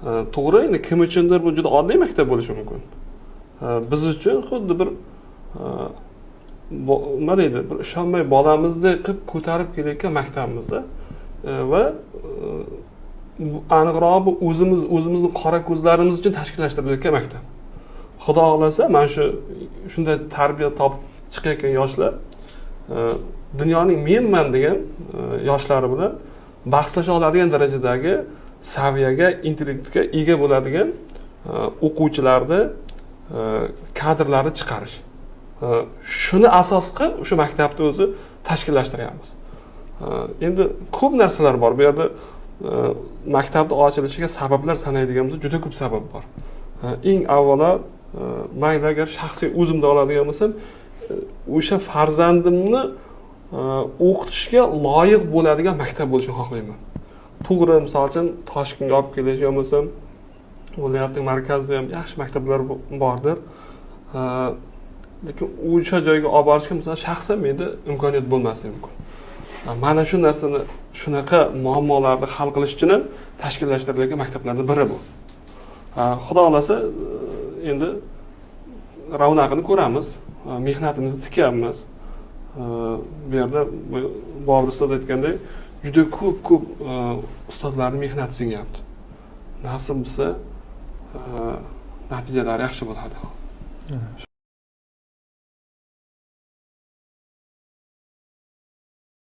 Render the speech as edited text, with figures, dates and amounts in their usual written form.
To'g'ri, endi kim uchundir bu juda oddiy maktab bo'lishi mumkin. Biz uchun xuddi bir nima deydi, bir ishonmay bolamizni qilib ko'tarib kelayotgan maktabimizda va aniqrog'i bu o'zimizni qora ko'zlarimiz uchun tashkillashtirilayotgan maktab. Xudo xolasa, mana shunday tarbiya topib chiqayotgan yoshlar dunyoning menman degan yoshlari bilan bahslasha oladigan darajadagi saviyaga, intellektga ega bo'ladigan o'quvchilarni kadrlarni chiqarish. Shuni asos qilib o'sha maktabni o'zi tashkillashtiryapmiz. Endi ko'p narsalar bor. Bu yerda maktabning ochilishiga sabablar sanaydigan bo'lsa, juda ko'p sabab bor. Eng avvalo, mayli agar shaxsiy o'zimda oladigan bo'lsam, o'sha farzandimni o'qitishga loyiq bo'ladigan maktab bo'lishini xohlayman. To'g'ri, misol uchun Toshkentga olib kelishgan bo'lsam, viloyatning markazida ham yaxshi maktablar bordir. Lekin o'sha joyga olib borishga misol shaxsan menda imkoniyat bo'lmasligi mumkin. Mana shu narsani, shunaqa muammolarni hal qilish uchun ham tashkillashtirilgan maktablarning biri bu. Xudo xolasa, endi ravnaqini ko'ramiz, mehnatimizni tikyapmiz. Bu yerda Bobur ustoz aytgandek, juda ko'p ustozlarning mehnati singyapti. Nasib bo'lsa, natijalar yaxshi bo'ladi.